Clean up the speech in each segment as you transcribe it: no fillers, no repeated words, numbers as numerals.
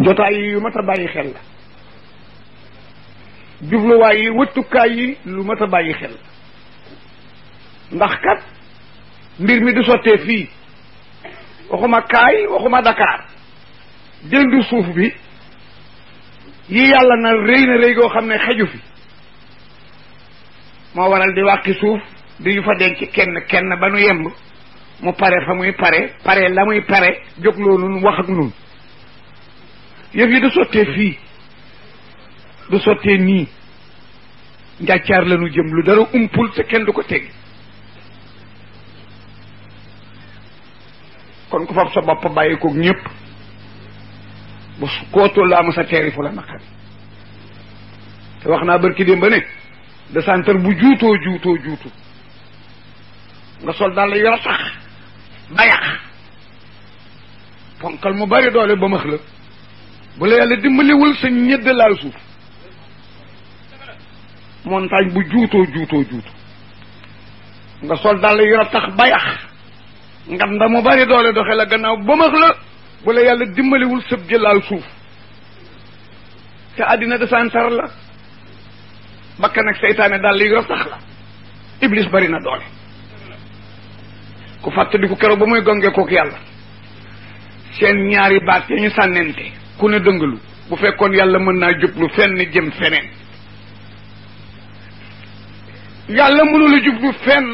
jotaay yi yu mat a bàyyi xel la jubluwaay yi wëttukaay yi lu mat a bàyyi xel ndax kat mbir mi du sottee fii waxuma kaay waxuma Dakar jëndu suuf bi yi yàlla na rëy goo xam ne xeju fi moo waral di wàqi suuf di ñu fa denc kenn ba nu yemb mu pare fa muy pare la muy pare jógloo nun wax ak nun yëf yi du sottee fii du sottee nii njàccaar la nu jëm lu dara umpul te kenn du ko teg kon ku fab sa bopp bàyyi koog ñëpp bu kootoo la am sa teeri fu la naqari te wax naa barki démb ba ne de centre bu juutoo nga sol daal la yor sax bayax ponkal mu bari doole ba max la bu la yàlla dimbaliwul sa ñedd laal suuf montagne bu juutoo nga sol daal la yor tax bayax ngam mu bari doole doxe la gannaaw ba max la bu la yàlla dimbaliwul sëb jëlaal suuf te àddina de centre la bakkan ak seytaane daal li yor tax la iblis bari na doole ku fàttali ku keroog ba muy gonge kook yàlla seen ñaari baat ya ñu sànnente ku ne dëngalu bu fekkoon yàlla mën naa jublu fenn jëm feneen yàlla mënu la jublu fenn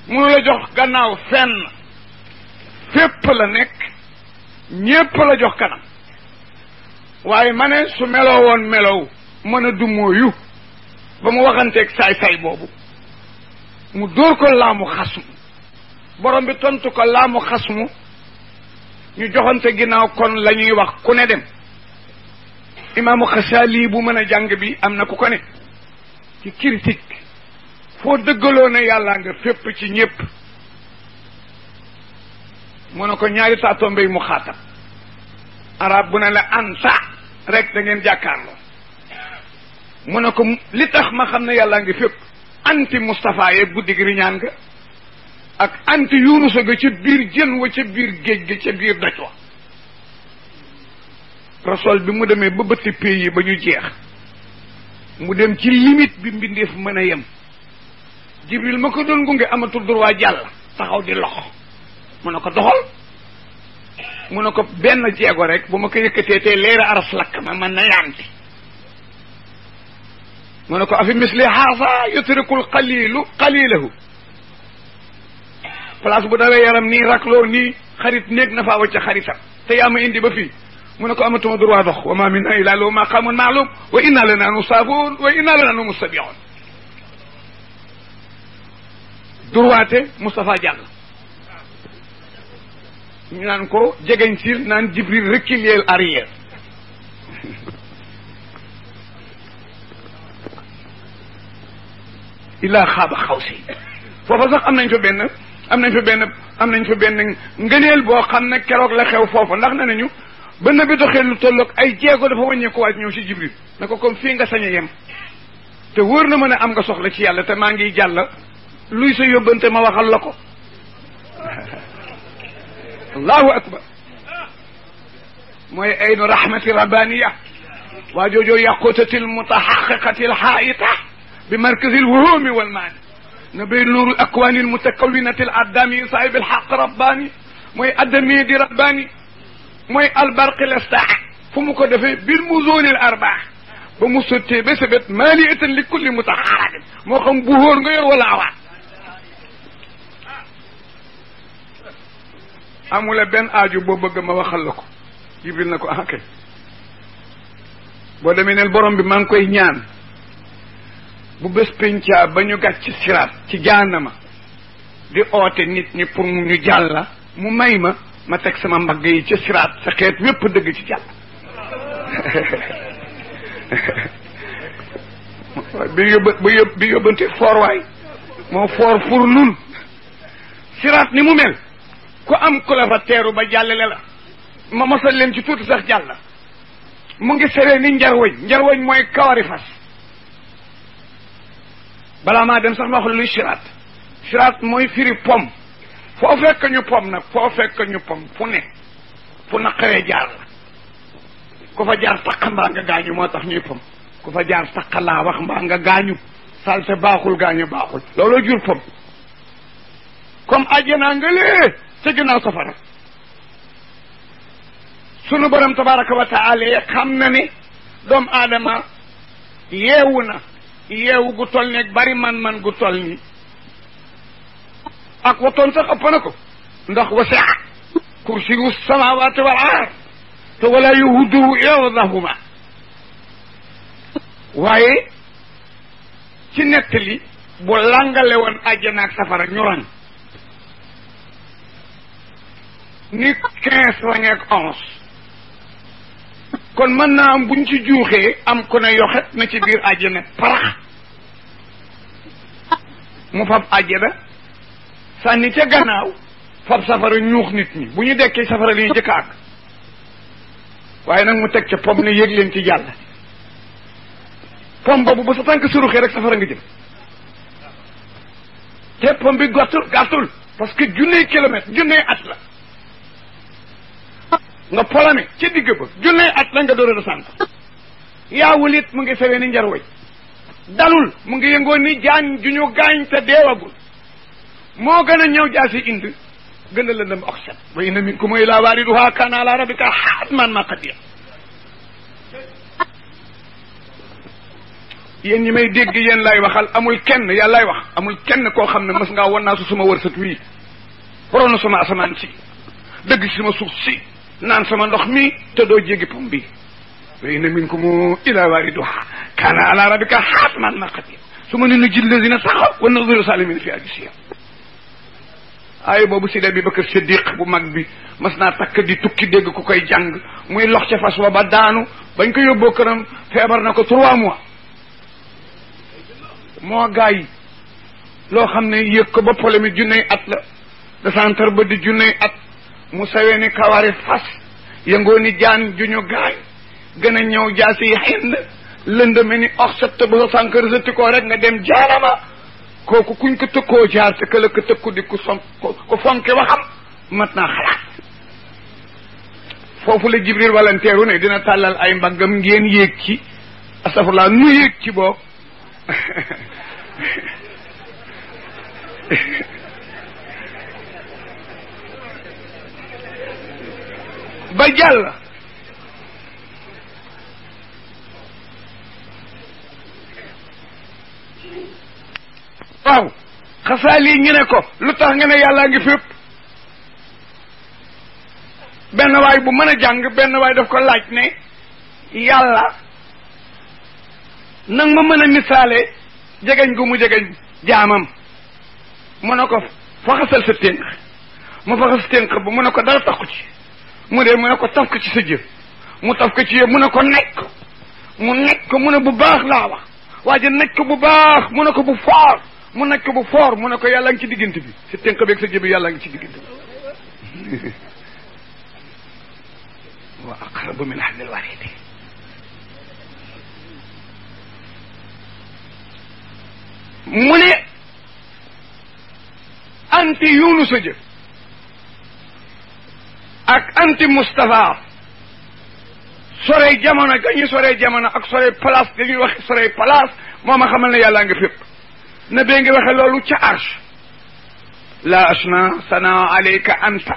mënu la jox gannaaw fenn fépp la nekk ñépp la jox kanam waaye ma ne su meloo woon melow mën a dumóoyu ba mu waxanteeg saay-saay boobu mu dóor ko laamu xasmu borom bi tontu ko laamu xasmu ñu joxante ginnaaw kon la ñuy wax ku ne dem imaamu Xasaali bu mën a jàng bi am na ku ko ne ci critique foo dëggaloo ne yàllaa nga fépp ci ñépp mu ne ko ñaari taatombe mu xaatab arab bu ne la anta rek da ngeen jàkkaarloo mu ne ko li tax ma xam ne yàllaa ngi fépp anti Moustapha ye guddi gi riñaan nga ak anti Yunusa ga ca biir jën wa ca biir géej ga ca biir doj wa rasool bi mu demee ba bëtti pays yi ba ñu jeex mu dem ci limite bi mbindeef mën a yem Jibril ma ko doon gunge amatul droit jàll taxaw di loxo mu ne ko doxal mu ne ko benn jeego rek bu ma ko yëkkatee te leera aras lakk ma man na yaanti mu ne ko afi misli haasa yutrikul qalilahu place bu dawee yaram nii rakloo nii xarit néeg na faa wacca xaritam te yaa ma indi ba fii mu ne ko amatuma droit dox wa ma minna illa lahu maqamun ma'lum wa inna lana musafun wa inna lana mustabi'un droite Moustapha Diall ñu naan ko jegeñ sil naan Jibril reculer arrière illa xaaba xawsi foofa sax am nañ fa benn ngëneel boo xam ne keroog la xew foofa ndax ne nañu ba na bi doxee lu tolloog ay jéego dafa wàññeeku waat ñëw si Jibril na ko comme fii nga sañ a yem te wóor na ma ne am nga soxla ci yàlla te maa ngi jàll luy sa yóbbante ma waxal la ko allahu akbar mooy aynu rahmati rabbaniya waa joojoo yaqutati almutahaqiqati alhaita bi markazi alwuhumi walmaani نبي نور الأكوان المتكونة الأدامي صاحب الحق رباني موي أدمي دي رباني موي البرق الاستاح فمكو دفي بالمزون الأربع بمسوتي بسبت مالية لكل متحرك موخم بوهور غير ولا عوا أمولا بين آجو بوبغ ما وخلكو جبريل نكو أحكي بودا من البرم بمان كوي نيان bu bés pencaa ba ñu gàcc ci siraat ci jaanama di oote nit ñi pour ñu jàlla mu may ma teg sama mbagg yi ci siraat sa xeet wépp dëgg ci jàll bi yóbbante foor waay moo foor pour nun siraat ni mu mel ku am ku la fa teeru ba jàllale la ma mosal leen ci tuuti sax jàll mu ngi seree ni njarwañ mooy kawari fas balaa maa dem sax ma wax luy siraat mooy firi pom foo fekk ñu pom nag foo fekk ñu pom fu ne fu naqaree jaar la ku fa jaar taqa mbaa nga gaañu moo tax ñuy pom ku fa jaar taqa laa wax mbaa nga gaañu salte baaxul gaañu baaxul looloo jur pom comme àjjanaa nga lee ca ginnaaw safara sunu borom tabaraka wa taala xam na ni doomu aadama yeewu na yeewu gu toll ne bari man gu toll ni ak watoon sax ëpp na ko ndax wasaa kursiyu samawati wal ard te wala yuhuduhu irdahuma waaye ci nettali bu langale woon àjjana ak safara ñu rang ni 15 rang ak 11 kon mën naa am buñ ci juuxee am ku ne yoxet na ci biir àjjana parax mu fab àjjana sànni ca gannaaw fab safara ñuux nit ñi bu ñu dekkee safara li ñu jëkk ak waaye nag mu teg ca pom ne yéeg leen ci jàll pom boobu ba sa tànk suruxee rek safara nga jëm te pom bi gàttul parce que junney kilomètre junney at la nga polame ca digg ba junney at la nga door a descente yaawul it mu ngi sewee ni njarway dalul mu ngi yëngoo ni jaan ju ñu gaañ te deewagul moo gën a ñëw jaasi indi gën a lëndëm oxsat wa inna minkum ila waariduha kaana ala rabbika hatman maqdiya yéen ñi may dégg yéen lay waxal amul kenn yàllaay wax amul kenn koo xam ne mas ngaa won naa su suma wërsët wii waroon na sama asamaan si dëgg si sama suuf si naan sama ndox mi te doo jéggi pom bi wa inna minkum ila waariduha kaana ala rabbika hatman maqdiya su ma ne nujji lazina saxaw wa nadhiru salimin fi ajisiya ay boobu Sidi Bakar Siddiq bu mag bi mas naa takk di tukki dégg ku koy jàng muy lox ca fas wa ba daanu bañ ko yóbboo këram feebar na ko 3 mois moo gaa yi loo xam ne yëg ko ba polémique junney at la desantar ba di junney at mu sawee ni kawari fas yëngoo ni jaan ju ñu gaañ gën a ñëw jaasi yi xind lëndame ni oxsat ba sa sànkar sëtti koo rek nga dem jaanama kooku kuñ ko tëkkoo jaar te këla ko tëkku di ko fonke waxam mat naa xalaat foofu la Jibril walanteeru ne dina tàllal ay mbaggam ngeen yéeg ci astafurlaa nu yéeg ci boobu ba jàll waaw xasaali ñu ne ko lu tax nga ne yàllaa ngi fépp benn waay bu mën a jàng benn waay daf ko laaj ne yàlla nang ma mën a misaale jegeñ gu mu jegeñ jaamam mu ne ko faxasal sa ténk mu faxas ténk ba mu ne ko dara tax ko ci mu dee mu ne ko taf ko ci sa jë mu taf ko ci yë mu ne ko nekk mu nekk mu ne bu baax laa wax waa ji nekk bu baax mu ne ko bu foor mu nekk bu foor mu ne ko yàlla ngi ci diggante bi sa ténk beeg sa jë bi yàlla ngi ci diggante bi wa aqrabu min hablil warid mu ne anti Yunus a jë ak anti Moustapha sorey jamono ga ñu sorey jamono ak sorey place dañuy waxe sorey place moo ma xamal ne yàllaa nga fépp na bee ngi waxe loolu ca arsh la asna sana alayka anta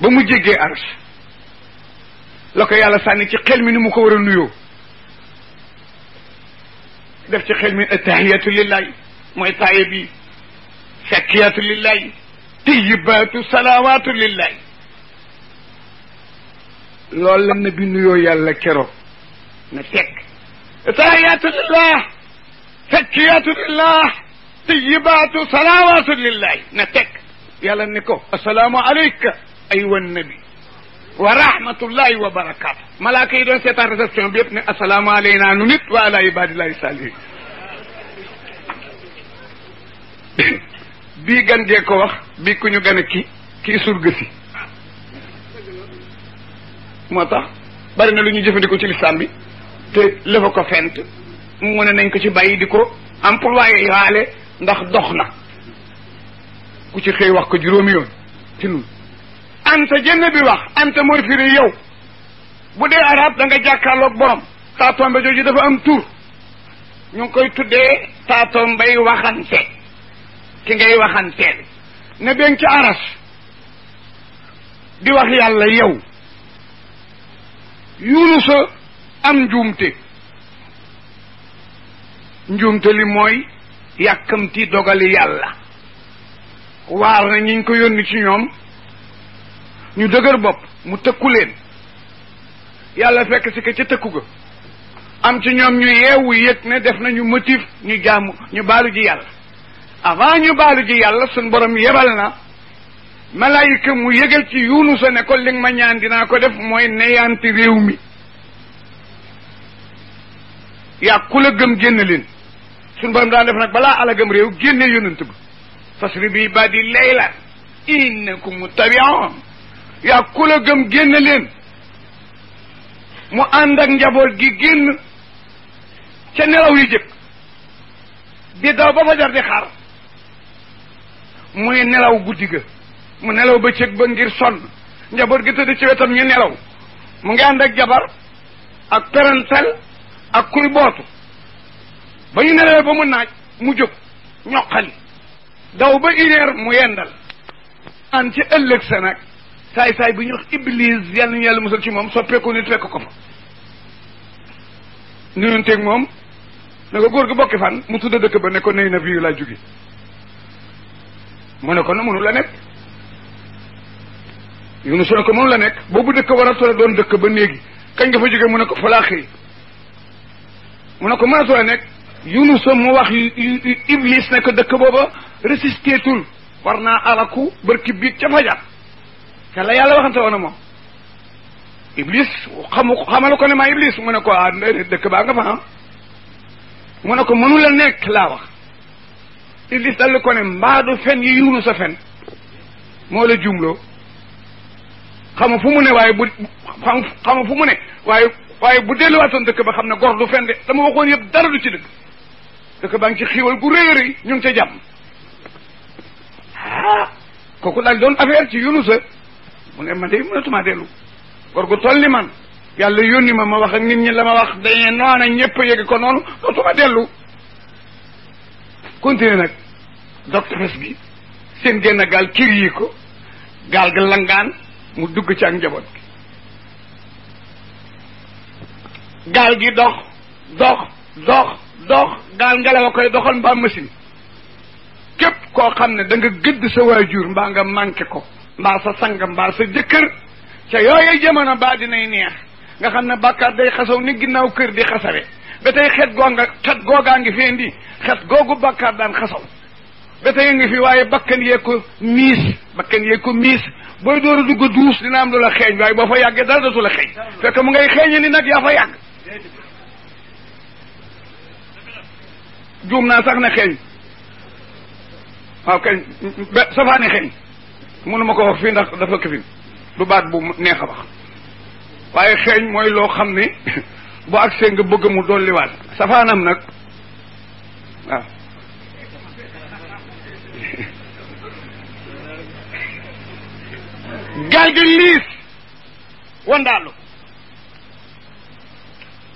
ba mu jéggee arsh la ko yàlla sànni ci xel mi ni mu ko war a nuyoo def ci xel mi attahiyatu lillahi mooy taaye bi sakkiyatu lillahi tayyibaatu salawaatu lillahi loolu la nabi nuyoo yàlla keroog na tekk attahiyatu lillah sakkiyatu lillah tayyibaatu salawaatu lillahi na tekk yàlla ni ko assalaamu alayka aywa nabi wa rahmatullahi wa barakaatu malaaka yi doon seetaan réception bi yëpp ne assalaamu alayna nu nit wa ala ibadillahi salihin bii gan gee ko wax bii ku ñu gën a kii surga si moo tax bari na lu ñuy jëfandikoo ci lislaam bi te lëfa ko fent mu ne nañ ko ci bàyyi di ko employé yaale ndax dox na ku ci xëy wax ko juróomi yoon ci nun anta jënn bi wax anta mooy firi yow bu dee arab da nga jàkkaarloog borom taatombe jooju dafa am tur ñu ngi koy tuddee taatombay waxante ki ngay waxanteel ne ben ci aras di wax yàlla yow Yunusa am njuumte li mooy yàkkamti dogali yàlla waar na ñiñ ko yónni ci ñoom ñu dëgër bopp mu tëkku leen yàlla fekk si ko ca tëkku ga am ci ñoom ñu yeewu yëg ne def nañu motif ñu jaamu ñu baalu ji yàlla avant ñu baalu ji yàlla suñ borom yebal na malaayika mu yëgal ci Yunusa ne ko li nga ma ñaan dinaa ko def mooy neyanti réew mi yaa ku la gëm génn leen suñ borom daan def nag balaa ala gëm réew génne yonent ba fasri bi ibadi laylan innakum muttabi'un yaa ku la gëm génn leen mu ànd ak njaboot gi génn ca nelaw yi jëkk di daw ba fajar di xaar muy nelaw guddi ga mu nelaw ba cëg ba ngir sonn njaboot gi tëdd ci wetam ñu nelaw mu ngi ànd ak jabar ak parental ak kuy bootu ba ñu nelawee ba mu naaj mu jóg ñoqali daw ba une heure mu yendal an ci ëllëg sa nag saay-saay bi ñu wax iblis yàlla ñu yàlla musal ci moom soppeeku nit fekk ko fa nuyonteeg moom ne ko góor gi bokki fan mu tudda dëkk ba ne ko nay na bii laa jóge mu ne ko na mënu la nekk Yunus ne ko mënu la nekk boobu dëkk war a tola doon dëkk ba néegi kañ nga fa jóge mu ne ko fa laa xëy mu ne ko mën a tola nekk Yunus mu wax iblis ne ko dëkk booba résisteetul war naa alaku barki biig ca fajar te la yàlla waxante woon a moom iblis xamalu ko ne maa iblis mu ne ko ah dëkk baa nga fa am mu ne ko mënu la nekk laa wax iblis dal ko ne mbaadu fen yi Yunus a fen moo la jumloo xama fu mu ne waaye bu xama fu mu ne waaye bu delluwaatoon dëkk ba xam ne gor du fen de dama waxoon yëpp dara du ci dëkk baa ngi ci xiiwal gu rëy a rëy ñu ngi ca jàmm kooku daal doon affaire ci Yunus mu ne man de mënatuma dellu gor gu toll ni man yàlla yónni ma wax ak nit ñi la ma wax dañee noona ñëpp a yëge ko noonu dootuma dellu continué nag dog tefes gi seen génn gaal kir yi ko gaal ga langaan mu dugg ci ak njaboot gi gaal gi dox gaal ngelaw a koy doxal mbaa machine képp koo xam ne da nga gëdd sa waajur mbaa nga manqué ko mbaa sa sang mbaa sa jëkkër ca yooye jamono baa dinay neex nga xam ne bàkkaar day xasaw ni ginnaaw kër di xasawe ba tey xet googaa ngi fi indi xet googu bàkkaar daan xasaw ba tey ngi fi waaye bakkan yee ko miis booy door a dugg duus dina am lu la xeeñ waaye boo fa yàggee dara dootu la xeeñ fekk mu ngay xeeñe ni nag yaa fa yàgg juum naa sax ne xeeñ waaw kañ safaani xeeñ mënu ma ko wax fii ndax dafa këfin du baat bu neex a wax waaye xeeñ mooy loo xam ne bu agsee nga bëgg mu dolliwaat safaanam nag waaw gaal gi liis wandaalu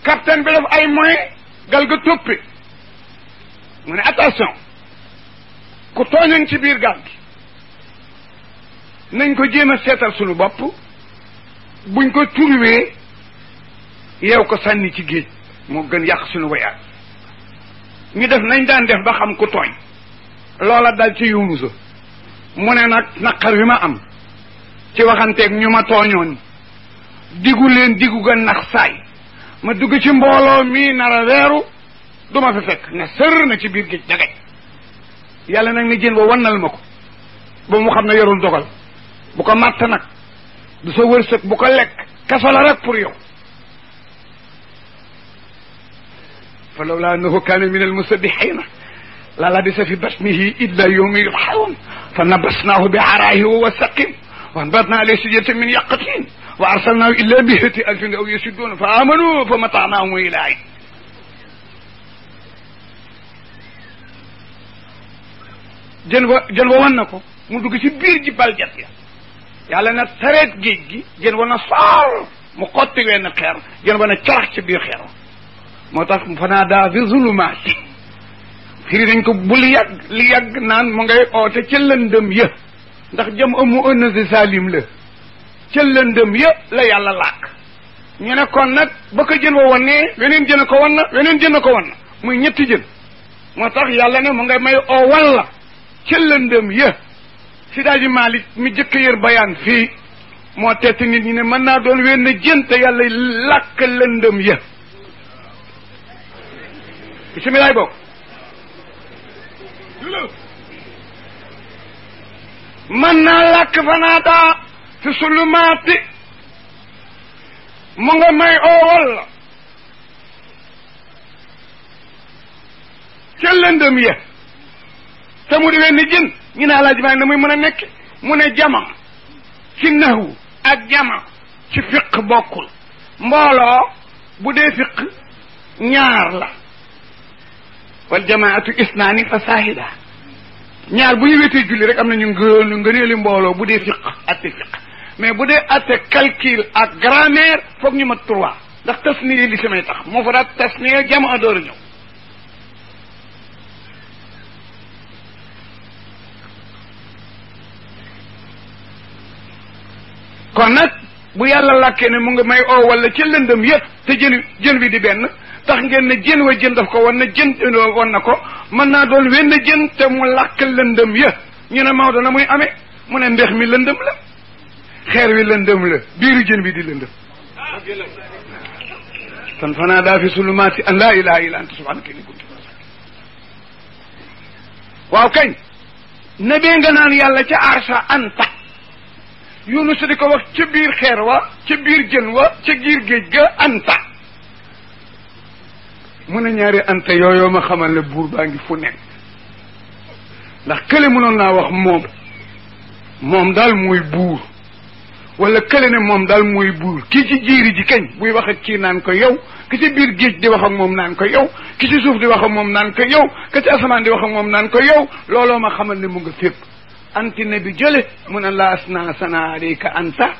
capitaine bi def ay moyen gal ga toppi mu ne attention ku tooñaŋ ci biir gaal gi nañ ko jéem a seetal sunu bopp buñ ko turwee yeew ko sànni ci géej moo gën yàq sunu wayaat ñu def nañ daan def ba xam ku tooñ loola dal ci Yunusa mu ne nag naqar wi ma am ci waxanteeg ñu ma tooñoon digu leen digu ga nax saay ma dugg ci mbooloo mii nar a weeru du ma fi fekk ne sër na ci biir géej dagay yàlla nag ne jën ba wannal ma ko ba mu xam ne yorul dogal bu ko màtt nag du sa wërsëg bu ko lekk kaso la rek pour yow fa lawlaa annahu kaana min almusabbihiina la labisa fi batnihi illa yawma yub'athun fa nabasnaahu bi araahi wa huwa saqim wa anbatnaa alayhi shajaratan min yaqtin wa arsalnaahu ila mi'ati alfin aw yaziduna fa amanu fa mata'naahum ilaa hiin jën ba wan na ko mu dugg ci biir ji baljat ya yàlla na tareet géej gi jën wa na saal mu xotti wenn xeer jën wa na carax ci biir xeer moo tax fanaadaa fi zulumaati firi nañ ko bul yàgg li yàgg naan mu ngay oote ca lëndëm ya ndax jëm amu ënnasi salim la ca lëndëm ya la yàlla làkk ñu ne kon nag ba ko jën wa wannee weneen jën a ko wan na weneen jën a ko wan na muy ñetti jën moo tax yàlla ne mu ngay may oo walla ca lëndëm ya si daaji Maalik mi jëkk yër bayaan fii moo teet nit ñi ne mën naa doon wenn jën te yàlla làkk lëndëm ya bisimilaay bokk mën naa làkk fanaadaa fi sulumaati mu nga may oowal la ca lëndëm ya te mu di wenn jën ñu ne alaaji maa na muy mën a nekk mu ne jama ci nahu ak jama ci fiq bokkul mbooloo bu dee fiq ñaar la wal jamaatu isnaani fa saahida ñaar bu ñu wetee julli rek am nañu ngëneeli mbooloo bu dee fiq atte fiq mais bu dee atte calcul ak grammaire foog ñu mat 3 ndax tasniye li samay tax moo fa daat tasniye jama a door a ñëw kon nag bu yàlla làkkee ne mu ngi may oo wala ca lëndëm yëpp te jën wi di benn tax ngeen ne jën wa jën daf ko wan na jën wan na ko mën naa doon wenn jën te mu làkk lëndëm ya ñu ne Maodo na muy amee mu ne ndex mi lëndëm la xeer wi lëndëm la biiru jën bi di lëndëm kon fanaadaa fi sulumaati an laa ilaha illa anta subhanaka inni kuntu minaz zalimin waaw kañ ne bee nga naan yàlla ca arsa anta Yunus di ko wax ca biir xeer wa ca biir jën wa ca giir géej ga anta mu ne ñaari anta yooyu ma xamal ne buur baa ngi fu nekk ndax kële mënoon naa wax moom daal mooy buur wala kële ne moom daal mooy buur kii ci jiiri ji kañ buy wax ak kii naan ko yow ki ci biir géej di wax ak moom naan ko yow ki ci suuf di wax ak moom naan ko yow ki ci asamaan di wax ak moom naan ko yow looloo ma xamal ne mu nga fépp anti ne bi jële mun a laas naa sana aleyka anta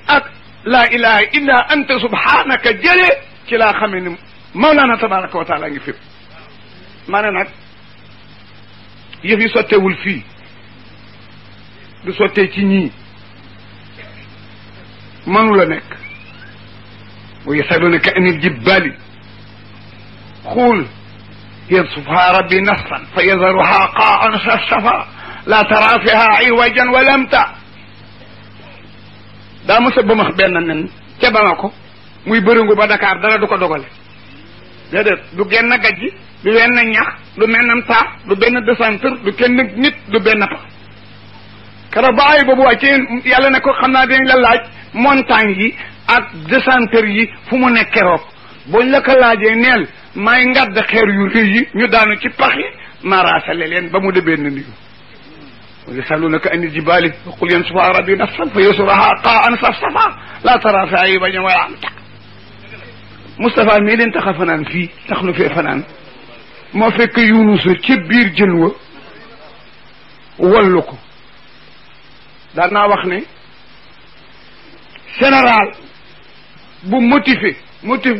ak laa ilaha illa anta subhanaka jële ci laa xamee ne Mawlana tabaraka wa taala ngi fépp ma ne nag yëf yi sottewul fii du sottee ci ñii mënu la nekk wa yasalunaka anil jibbali xuul yansufha rabbi nasfan fa yadharuha qa'an safsafa la tara fiha iwajan wa lamta daa mos a bëmax benn nen ca Bamako muy bërëngu ba Dakar dara du ko dogale déedéet du genn gajji du wenn ñax du mennam taax du benn desanteur du kenn nit du benn pax kara ba ay boobu wàccee yàlla ne ko xam naa dañ la laaj montagne yi ak desanteur yi fu mu nekk keroog buñ la ko laajee neel may ngadd xeer yu rëy yi ñu daanu ci pax yi maaraasale leen ba mu de benn ndigu yasalunaka anil jibali qul yansifuha rabbi nasfan fa yasuraha qa'an safsafa la tara fiha iwajan wala amta Moustapha mii leen tax a fanaan fii tax nu fee fanaan moo fekk Yunusa ca biir jën wa wallu ko daan naa wax ne général bu motif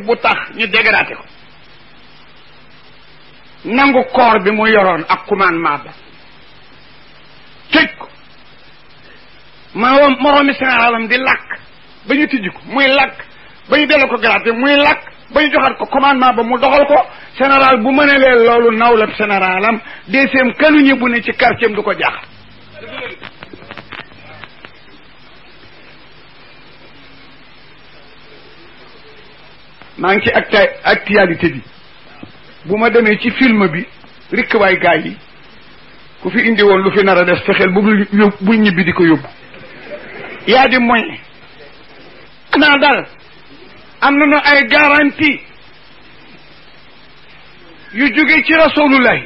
bu tax ñu dégradé ko nangu corps bi mu yoroon ak commandement ba tëj ko moroomi généralam di lakk ba ñu tijji ko muy lakk ba ñu delloo ko garaate muy lakk ba ñu joxaat ko commandement ba mu doxal ko général bu mënelee loolu nawlab généralam deuxième kanuñi bu ne ci quartier du ko jaaxal maa ngi ci actualité bi bu ma demee ci film bi rikk waay gaay yi ku fi indi woon lu fi nar a def fexeel bul ñibbi di ko yóbbu yaa di moyen naa dal am nañu ay garantie yu jóge ci rasulullahi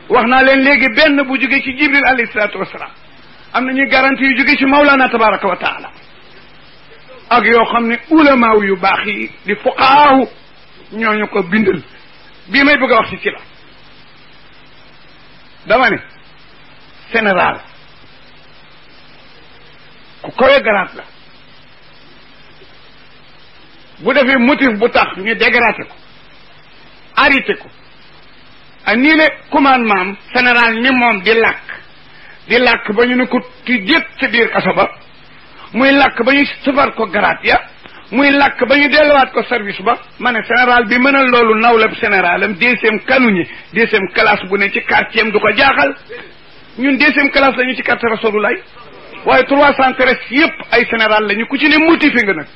wax naa leen léegi benn bu jóge ci jibril alayhi salaatu wasalaam am nañuy garantie yu jóge ci mawlana tabaraka wa taala ak yoo xam ne ulamaaw yu baax yi di fuqaahu ñooñu ko bindal bii may bëgg a wax ci la dama ne général ku kowe garaat la bu defee motif bu tax ñu dégraté ko arrêté ko a nii le commandement am général ni moom di làkk ba ñu ne ko ti jét ci biir kaso ba muy làkk ba ñu safar ko garaat ya muy làkk ba ñu delluwaat ko service ba ma ne général bi mënal loolu nawlab général am deuxième canonnier deuxième classe bu ne ci quartier am du ko jaaxal ñun deuxième classe la ñu ci quartier Rasulullah waaye 313 yëpp ay général la ñu ku ci ne motivé nga nag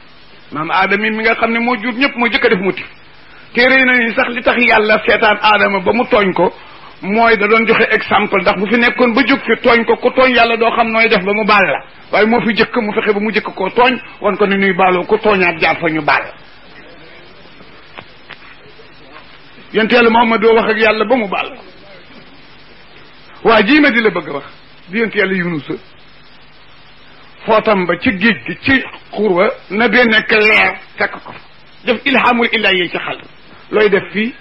maam aadama mi nga xam ne moo jur ñëpp moo jëkk a def motif téere yi nañu sax li tax yàlla seetaan aadama ba mu tooñ ko mooy da doon joxe exemple ndax bu fi nekkoon ba jóg fi tooñ ko ku tooñ yàlla doo xam nooy def ba mu baal la waaye moo fi jëkk mu fexe ba mu jëkk koo tooñ wan ko ni nuy baaloo ku tooñaat jaar fa ñu baal yonent yàlla Muhammad doo wax ak yàlla ba mu baal waa jii ma di la bëgg a wax di yonent yàlla Yunus footam ba ci géej gi ci xurwa na bee nekk leer fekk ko fa def ilhamul illaa yee ci xal looy def fii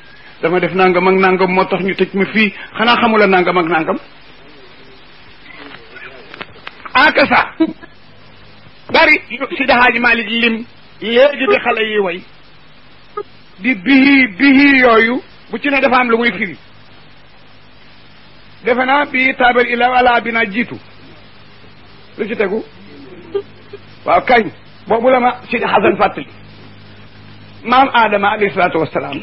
dama def nangam ak nangam moo tax ñu tëj ma fii xanaa xamula nangam ak nangam akasa bari si daxaaji Maalik lim léegi di xale yi way di bihi yooyu bu ci ne dafa am lu muy firi defe naa bii taabal ila wala bi naa jiitu lu ci tegu waaw kañ boobu la ma Sidi Xasan fàttali maam Adama alayhi salaatu wasalaam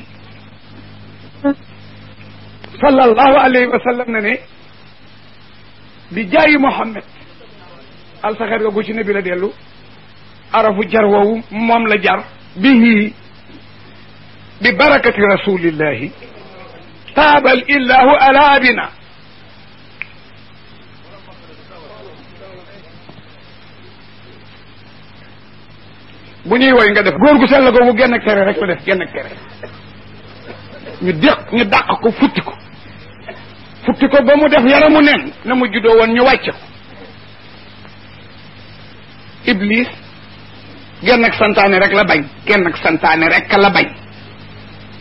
sallallahu alayhi wa sallam ne bi jaayi Muhammad alsaxeer ga gu ci ne bi la dellu arafu jar woowu moom la jar bihi bi barakati rasulillahi taabal illahu ala bina bu ñuy woy nga def góor gu sell googu genn ak tere rek la def genn ak tere ñu dàq ko futti ko ba mu def yaramu nen na mu juddoo woon ñu wàcce ko Iblis genn ak santaane rek la bañ genn ak santaane rek la bañ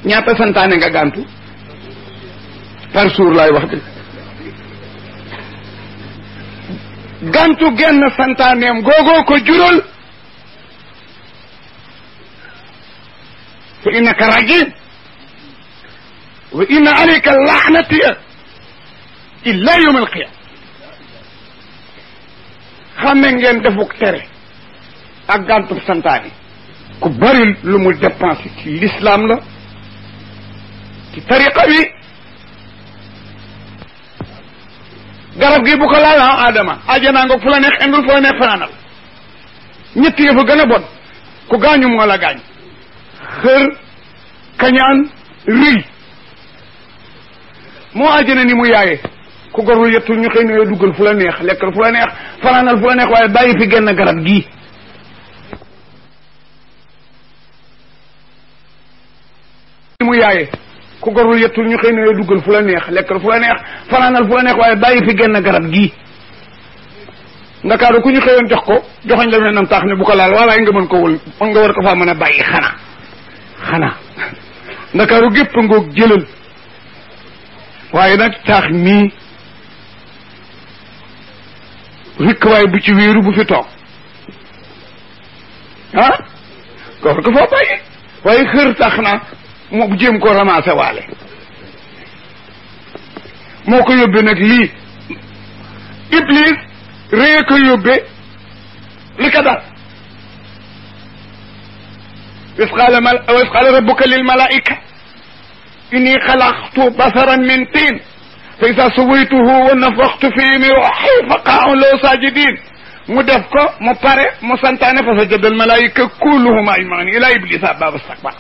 ñaata santaane nga gàntu par jour laay wax de gàntu genn santaaneem googoo ko jural fa innaka rajim wa inna alayka laanati illa yawm alqiyama xamme ngeen defuk tere ak gàntu santaane ku bari lu mu dépensé ci l'islam la ci tariqa bi garab gi bu ko laal Adama ajjanaa nga fu la neex indul fu la neex fanaanal ñett yëfa gën a bon ku gaañu moo la gaañ xër kañaan rëy moo àjjana ni mu yaaye ku gorul yettul ñu xëy na duggal fu la neex lekkal fu la neex fanaanal fu la neex waaye bàyyi fi genn garab gii ni mu yaaye ku gorul yettul ñu xëy na duggal fu la neex lekkal fu la neex fanaanal fu la neex waaye bàyyi fi genn garab gii ndakaaru ku ñu xëyoon jox ko joxañ la nam taax ne bu ko laal waalaay nga mën ko wul nga war ko faa mën a bàyyi xanaa ndakaaru gépp ngoog jëlal waaye nag taax nii rikk waaye bu ci wéeru bu fi toog nga war ko faa bàyyi waaye xër tax na moo jéem ko ramassé waale moo ko yóbbe nag lii Iblis rée ko yóbbe li ko dal وإذ قال ربك للملائكة إني خلقت بشرا من طين فإذا سويته ونفخت فيه من روحي فقعوا له ساجدين mu def ko mu pare mu santaane fa sajada الملائكة كلهم أجمعين إلا إبليس أبى واستكبر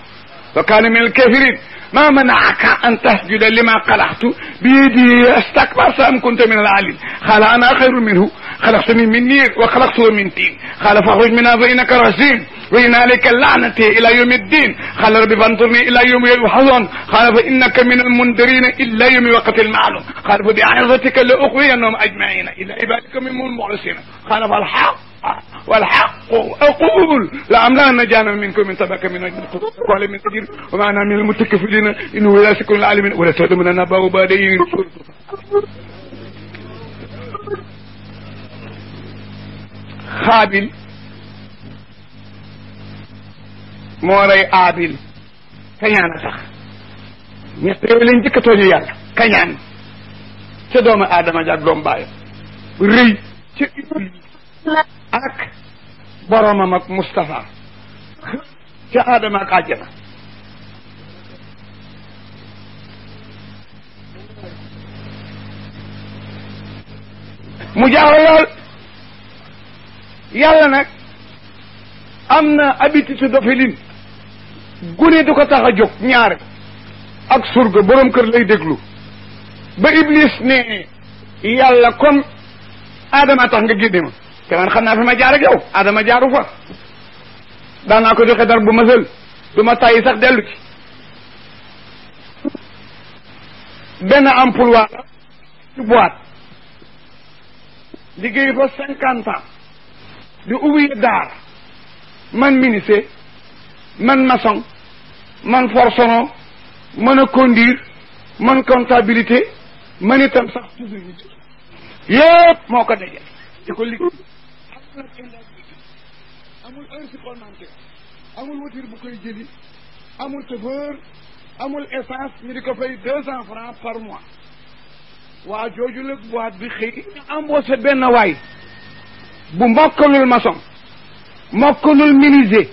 وكان من الكافرين ما منعك أن تسجد لما خلقت بيدي استكبرت أم كنت من العالين قال أنا خير منه خلقتني من نير وخلقته من طين قال فاخرج منها فإنك رجيم وإن عليك اللعنة إلى يوم الدين قال رب فانظرني إلى يوم يبعثون قال فإنك من المنذرين إلا يوم وقت المعلوم قال فبعزتك لأغوينهم أجمعين إلا عبادك منهم المخلصين قال والحق أقول لأملأن جهنم منكم من تبك من أجل قال من كثير وما أنا من المتكفلين إنه لا يكون العالمين ولا تهدمنا نبأ بعدين xaabil moo rey aabil kañaan a tax ñett yooyu lañ njëkk a tooñu yàlla kañaan ca doomu aadama jaag doom baayam rëy ca ak boromam ak Moustapha ca aadama ak àjjana mu jaaw lool yàlla nag am na habitude doxalin gune du ko tax a jóg ñaare ak surga borom kër lay déglu ba Iblis ne yàlla comme Adama tax nga génne ma te man xam naa fi ma jaar ak yow Adama jaaru fa daanaa ko joxe dar bu ma sël du ma tàyyi sax dellu ci benn emploi la ci boîte liggéey fa 50 ans di ouvrier d'art man menuisier man maçon man forceron mën a conduire man comptabilité man itam sax toujours yëpp moo ko dajale di ko liggéey amul heure supplémentaire amul voiture bu koy jëli amul chauffeur amul essence ñu di ko fay 200 francs par mois waa jooju la boîte bi xëy embauché benn waay bu mokkalul maçon mokkalul menuisier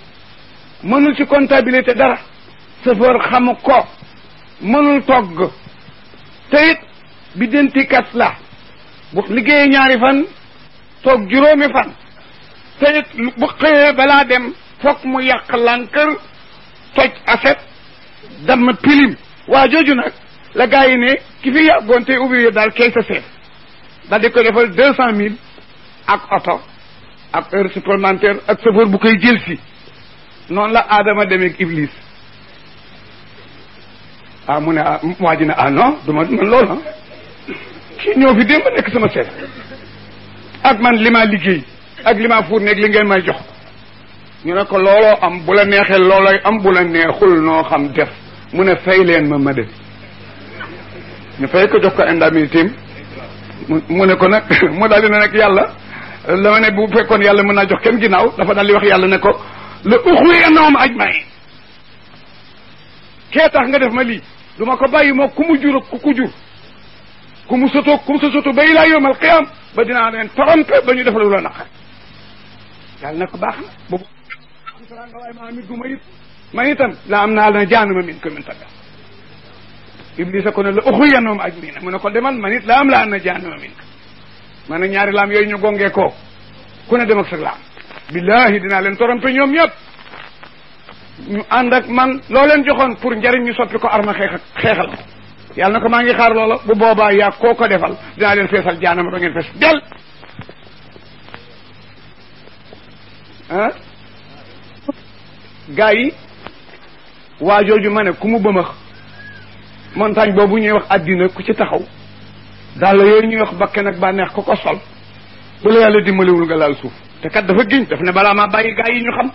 mënul ci comptabilité dara chauffeur xamu ko mënul togg te it bi dentikat la bu liggéeyee ñaari fan toog juróomi fan te it bu xëyee balaa dem foog mu yàq lankër toj aset damm pilim waa jooju nag la gars yi ne ki fi yàggoon te ouvrier daal kay sa seet daal di ko defal 200 000 ak oto ak heure supplémentaire ak chauffeur bu koy jël si noonu la Adama demee ak Iblis mu ne waa ji ne non du ma man loolu kii ñëw fi démb nekk sama seet ak man li ma liggéey ak li ma fuur nekk li ngeen may jox ñu ne ko looloo am bu la neexee loolooy am bu la neexul noo xam def mu ne fay leen ma def ñu fay ko jox ko indemnité mu ne ko nag mu daal di ne nag yàlla la ma ne bu fekkoon yàlla mën naa jox kenn ginnaaw dafa daal di wax yàlla ne ko la uxwiyannahum ajmaïn kee tax nga def ma lii du ma ko bàyyi moo ku mu jur ak ku ku jur ku mu sa soto ba ilaa yawmal qiyaam ba dinaa leen trompé ba ñu def lu la naqar yàlla na ko baax na boobu nga waaye maa mit gu ma it man itam la am naa la jaanuma min ko min tagga Iblis ko ne la uxwiyannahum ajmaïn mu ne ko demal man it la am laa na jaanuma min ko man na ñaari laam yooyu ñu gongee koo ku ne dem ak sa laam billahi dinaa leen trompé ñoom ñëpp ñu ànd ak man loo leen joxoon pour njariñ ñu soppi ko arma xeexal ko yàlla na ko maa ngi xaar loola bu boobaa yaa koo ko defal dinaa leen feesal jaanama ba ngeen fees del gaa yi waa jooju ma ne ku mu bëmax montagne boobu ñuy wax addina ku ci taxaw daal la yooyu ñuy wax bakken ak bànneex ko ko sol bu la yàlla dimbaliwul nga laal suuf te kat dafa giñ daf ne balaa maa bàyyi gaa yi ñu xam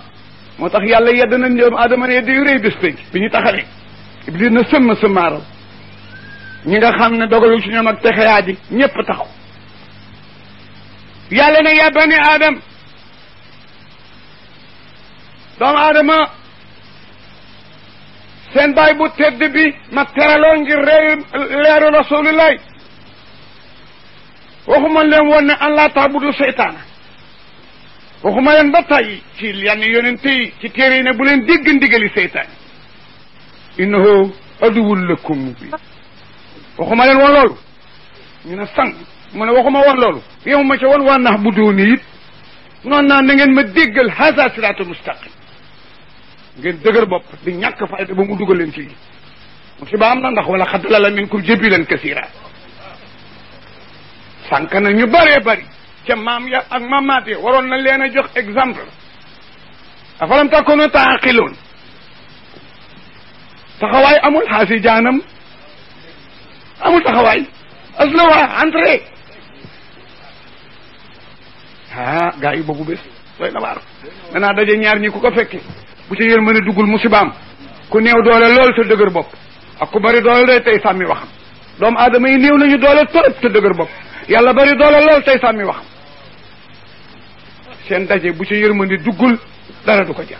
moo tax yàlla yedd nañ ñoom Adama ne yedd yu rëy bés penc bi ñu taxawee Iblis na sëmmaaral ñi nga xam ne dogalul ci ñoom ak texeyaa ji ñépp taxaw yàlla ne yaa bani Adam doomu Adama seen baay bu tedd bi ma teraloo ngir leeru rasulillahi waxuma leen woon ne an laa taabudu seytaana waxuma leen ba tàyyi ci yenn yonent yi ci téere yi ne bu leen dégg ndigali seytaan innahu aduwwun lakum mubin waxuma leen woon loolu ñu ne sang mu ne waxuma woon loolu yow ma ca woon waa nax bu dooni it noonu naa na ngeen ma déggal haza siraatul mustaqim ngeen dëgër bopp di ñàkk fayda ba mu dugal leen ci lii musiba am na ndax wala xad lala minkum jabilan kasira sànq na ñu bëree bëri ca maam ya ak maamaat ya waroon na leen a jox exemple afalam takunu taaqiloon taxawaay amul xaasi jaanam amul taxawaay aslawa entrée gars yi boobu bés doy na waar danaa daje ñaar ñi ku ko fekke bu ci yéen mën a duggul musibaam ku néew doole lool te dëgër bopp ak ku bari doole day tey sàmmi waxam doomu aadama yi néew nañu doole trop te dëgër bopp yàlla bari doole lool tey sàmmi waxam seen daje bu ci yërmande duggul dara du ko jar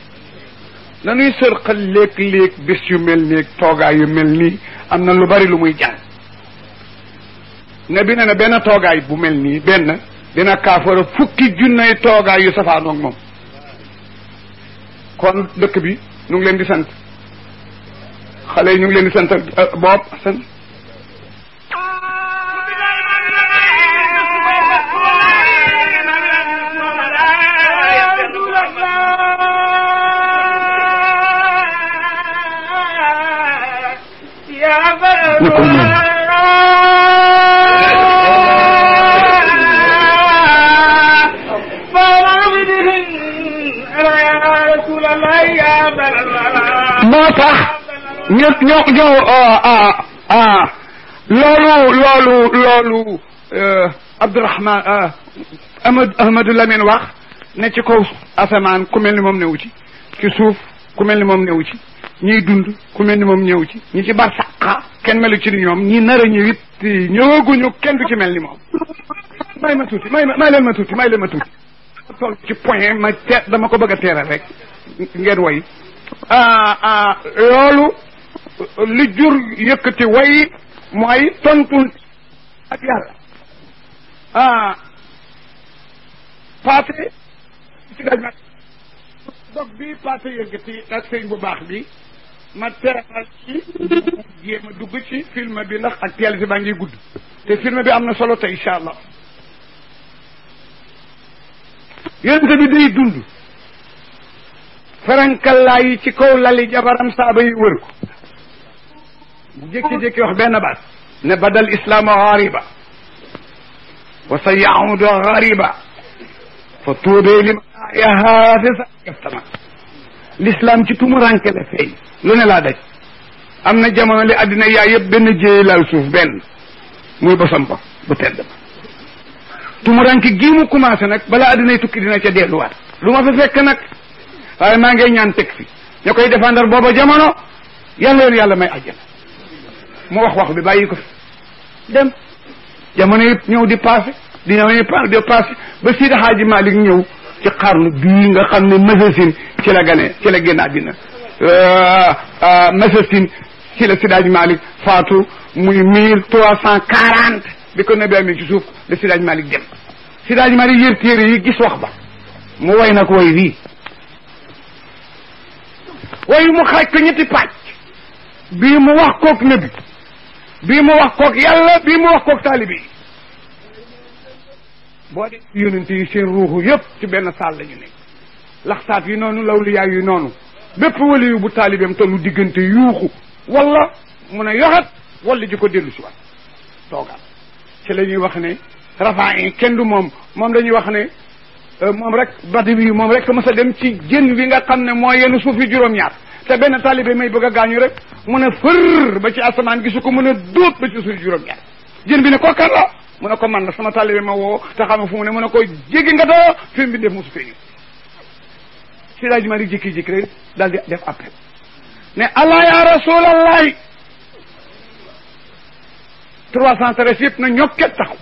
nanuy sërxal léeg-léeg bés yu mel nii toogaay yu mel nii am na lu bari lu muy jàng ne bi ne na benn toogaay bu mel nii benn dina kaafara fukki junney toogaay yu safaanoog moom kon dëkk bi ñu ngi leen di sant xale yi ñu ngi leen di sant bopp sant moo tax loolu Abdourahman Ahmadou Lamine wax ne ci kaw asamaan ku mel ni moom newu ci suuf ku mel ni moom newu ci ñiy dund ku mel ni moom ñëw ci ñi ci barsaqa kenn melu ci ni ñoom ñi nar a ñëw it ñëwaguñu kenn du ci mel ni moom may ma tuuti may leen ma tuuti toll ci point ma dama ko bëgg a teeral rek ngeen way loolu li jur yëkkati way mooy tontu ak yàlla paate ci daj ma dog bi paate yëkkati ak sëñ bu baax bi ma teeral ci jéem a dugg ci film bi ndax ak teel si baa ngi gudd te film bi am na solo te incha allah yonente bi day dund ferankallaa yi ci kaw lali jabaram saaba yi wër ko bu jékki-jékki wax benn baat ne badal islaamu gariba wa sa yaudu gariba fa tuubee li yahaafisa yaftama l'islam ci tumuranke la feeñ lu ne laa daj am na jamono li àddina yaay yëpp benn jéey laal suuf benn muy bosam ba bu tedd ba tumuranke gii mu commencé nag balaa àddinay tukki dina ca delluwaat lu ma fa fekk nag waaye maa ngay ñaan teg fi ña koy défendre booba jamono yàlla leen yàlla may àjjana mu wax bi bàyyi ko fi dem jamono yëpp ñëw di passé di passé ba Sidi Hadji Malick ñëw ci xarnu bii nga xam ne Massasine ci la génn àddina Massasine ci la Sidi Hadji Malick faatu muy 1340 bi ko nabi amee ci suuf la Sidi Hadji Malick dem Sidi Hadji Malick yër téere yi gis wax ba mu way nag way wii way mu xaaj ko ñetti pàcc bii mu wax kook nabi bii mu wax kook yàlla bii mu wax kook taalibi yi boo dee yonent yi seen ruuxu yëpp ci benn saal la ñu nekk laxsaat yi noonu lawliyaa yi noonu bépp wali yu bu taalibeem tollu diggante yuuxu wala mun a yoxat wala ji ko dellu si waat toogaat ci la ñuy wax ne rafaa yi kenn du moom dañuy wax ne moom rek badi bi moom rek mës a dem ci jën wi nga xam ne moo yenn suuf yi juróom-ñaar te benn taalibe may bëgg a gaañu rek mun a fër ba ci asamaan gisu ko mun a dóot ba ci suuf juróom-ñaar jën bi ne ko kan la mu ne ko man la sama taalibe ma woo te xam fu mu ne mu ne ko jéggi nga doo fi mu def mosu fee si daaj ma di jékki-jékki rek daal di def appel ne allah ya rasulallahi 313 yëpp na ñokket taxaw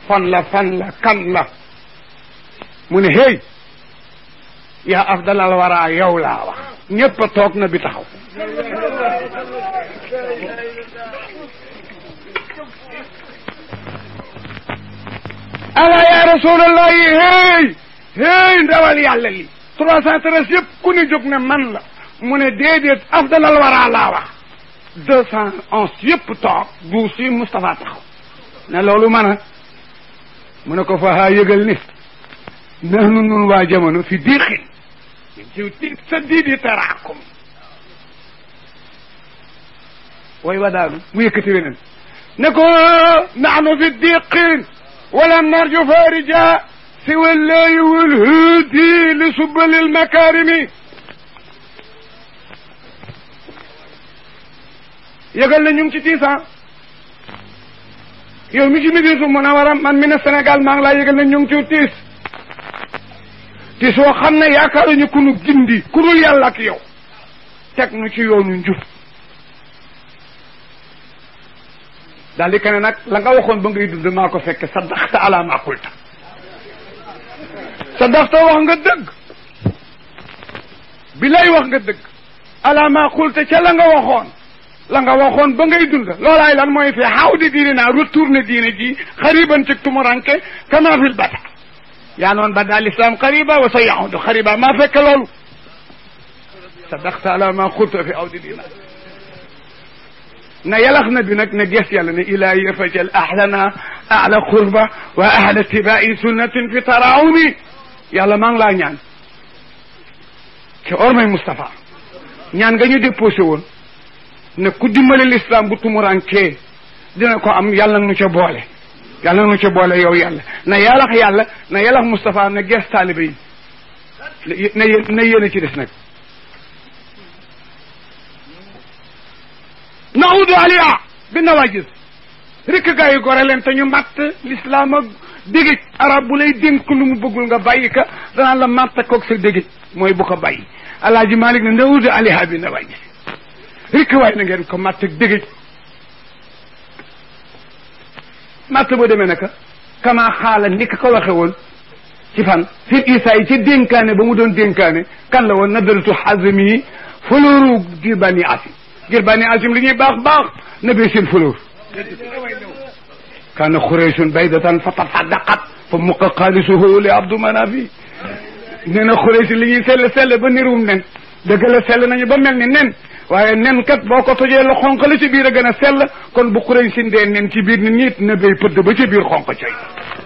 fan la kan la mu ne hey yaa afdalal wara yow laa wax ñëpp a toog na bi taxaw ala ya rasulallahi hey ndawal yàlla li 313 yëpp ku ne jóg ne man la mu ne déedéet afdalal wara laa wax 211 yëpp toog du si Moustapha taxaw ne loolu mën a mu ne ko fa haa yëgal ni nahnu nun waa jamono fi diixin ci tiit sa diidi taraakum way wa daanu mu yëkkati weneen ne ko nahnu fi diixin walam narju farija siwa llahi walhudi li subbalil makarimi yëgal na ñu ngi ci tiisan yow mi ci Médina Munawara man mi ne Sénégal maa ngi laa yëgal na ñu ngi ci tiis woo xam ne yaakaaruñu ku nu gindi ku dul yàlla ak yow teg nu ci yoonu njub daal di kene nag la nga waxoon ba ngay dund maa ko fekke sa daxta ala ma qulta sadaqta wax nga dëgg bi lay wax nga dëgg ala ma qulta ca la nga waxoon ba ngay dund loolaay lan mooy fi xaw di diine naa retourné diine ji xariban ci tumuranke kama fil bata yaa noon bada al islam xariba wa sa yahudu xariba maa fekk loolu sadaqta ala ma qulta fi aw di diina na yalax na bi nag ne gees yàlla ne ilahi fajal ahlana ala qurba wa ahla tibai sunnatin fi taraawumi yàlla maa ngi laa ñaan ci ormay Moustapha ñaan nga ñu déposé woon ne ku dimbale l'islam bu tumurankee dina ko am yàlla nu ca boole yàlla nu ca boole yow yàlla na yalax Moustapha ne gees taalibe yi na yéen a ci des nag naudu aliya bi nawajis rikk gaa yi gore leen te ñu matt l'islam ak dégij arab bu lay dénk lu mu bëggul nga bàyyi ka danaan la matt koog sa dégij mooy bu ko bàyyi alaaji Malik ne naudu aliya bi nawajis rikk waay na ngeen ko matt ak dégij matt boo demee naka kama xaala ni ko waxe woon ci fan fil isa yi ci dénkaane ba mu doon dénkaane kan la woon nadaltu xazmi fulóoru girbani asim girbani asim li ñuy baax na bee seen fulóor kaana xuraysun baydatan fa tasaddaqat fa muqa xaalisuhu li abdu manafi nee na xuraysun li ñuy sell ba nirum nen dëgg la sell nañu ba mel ni nen waaye nen kat boo ko tojee la xonq la ci biir a gën a sell kon bu xuraysin dee nen ci biir nit ñi na béy pëdd ba ci biir xonq coy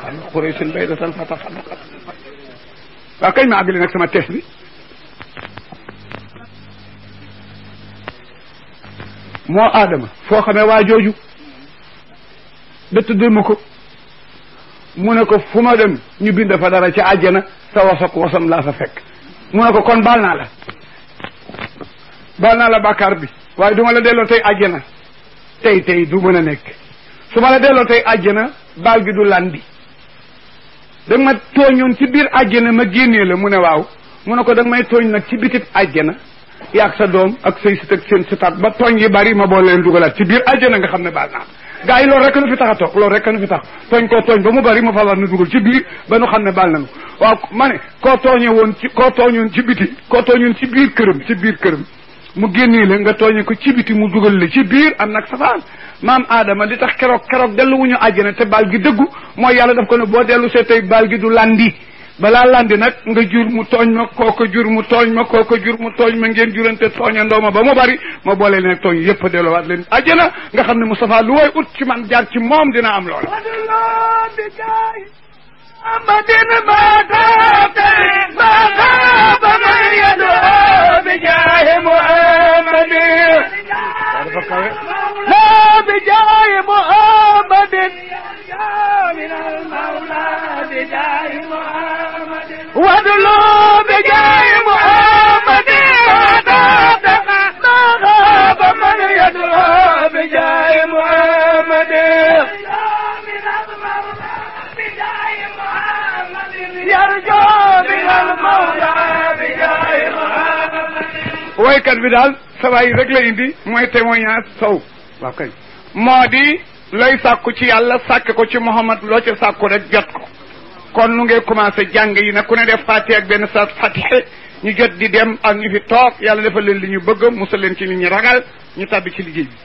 kaana xuraysun baydatan fa tasaddaqat waaw kañ ma àggale nag sama test bi moo aadama foo xamee waa jooju da tuddee ma ko mu ne ko fu ma dem ñu bind fa dara ci àjjana sa wasam laa fa fekk mu ne ko kon baal naa la bàkkaar bi waaye du ma la delloo tey àjjana tey du mën a nekk su ma la delloo tey àjjana baal gi du landi da nga ma tooñoon ci biir àjjana ma génnee la mu ne waaw mu ne ko da nga may tooñ nag ci bitib àjjana yaag sa doom ak say sit ak seen sitaat ba tooñ yi bari ma boole leen dugalaat ci biir àjjana nga xam ne baal naa gaa yi loolu rek nu fi tax a toog loolu rek nu fi tax tooñ koo tooñ ba mu bari ma fabar na dugal ci biir ba nu xam ne baal nañu waaw ma ne koo tooñoon ci biti koo tooñoon ci biir këram mu génnee la nga tooñe ko ci biti mu dugal la ci biir am nag safaan maam Adama li tax keroog delluwuñu àjjana te baal gi dëggu mooy yàlla daf ko ne boo dellu see tey baal gi du landi balaa landi nag nga jur mu tooñ ma kooko jur mu tooñ ma kooko jur mu tooñ ma ngeen jurante tooñandoo ma ba mu bari ma boole leen tooñ yëpp delloowaat leen àjjana nga xam ne Moustapha lu woy ut ci man jaar ci moom dina am loola ودلوا بجاه محمد ما غاب من يدعو بجاه محمد يرجو من المولى بجاه محمد woykat bi daal sawaay rek la indi mooy témoignage sow waaw kay moo di looy sàkku ci yàlla sàkk ko ci Muhammad loo ca sàkku rek jot ko kon nu ngay commencé jàng yi nag ku ne def fatiha ak benn sa fatiha ñu jot di dem ak ñu fi toog yàlla defal leen li ñu bëgg musal leen ci li ñu ragal ñu tàbbi ci liggéey bi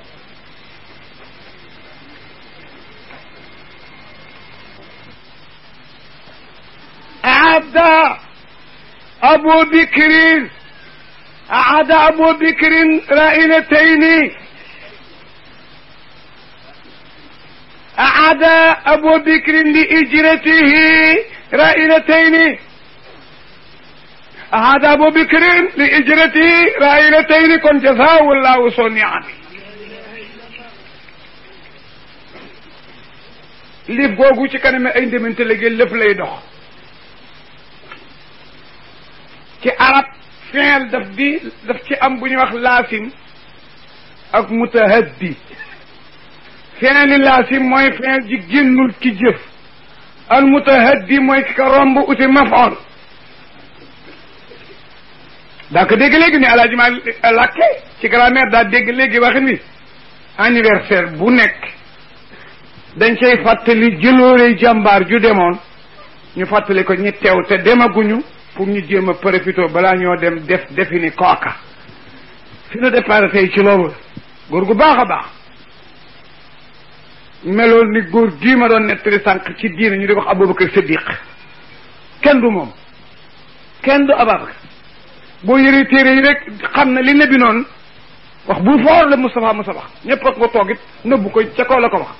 aada abu bikrin rainatayni أعاد أبو بكر لإجرته رائلتين أعاد أبو بكر لإجرته رائلتين كن جزاه الله صنيعا lif googu ci kanam ay ndemante léegi lépp lay dox ci arab fi'l daf ci am bu ñuy wax laasim ak mutahaddi fi'l laasim mooy fi'l ji génnul ki jëf al mutahaddi mooy ki ko romb uti maf'ul daa ko dégg léegi ni alaaji ma làkke ci grammaire daa dégg léegi waxi ni anniversaire bu nekk dañ cay fàttali jëloorey jàmbaar ju demoon ñu fàttali ko ñi teew te demaguñu pour ñu jéem a profité balaa ñoo dem defi ni kooka fi nu départ tey ci loolu góor gu baax a baax meloon ni góor gii ma doon nettali sànq ci diine ñu di wax Abubakar Siddiq kenn du moom kenn du Abubakar boo yëree téere yi rek xam ne li nebi noonu wax bu foor la Moustapha Moussa wax ñëpp ak ko toogit nëbbu ko ca kaw la ko wax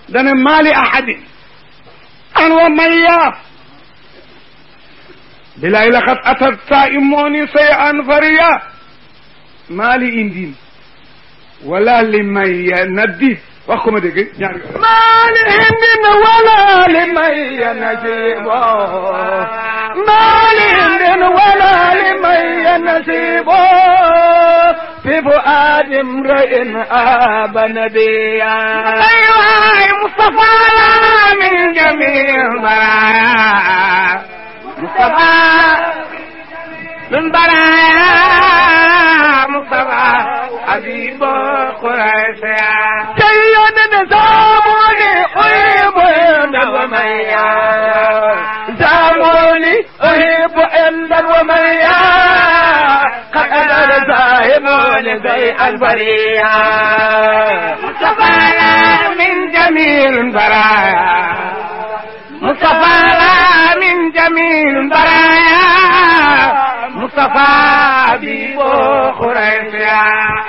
dana maali ahadin an wa mayya bilaay laqad atat saa'imooni say'an fariya maali indin wala li mayya naddi wax ko ma dégg ñaari maali indin wala li mayya nasibo maali indin wala li mayya nasibo fi fuaadi imri'in aaba nabiyya aywaay Mustafa min jamiil baraaya Mustafa min baraaya Mustafa habiibu Quraysh sayyidina Zaamuli uhibbu inda wa-mayya Zaamuli uhibbu inda wa-mayya qad adara zaahimuni zay al-bariyya Mustafa min jamiil baraaya Mustafa min jamiil baraaya Mustafa habiibu Quraysh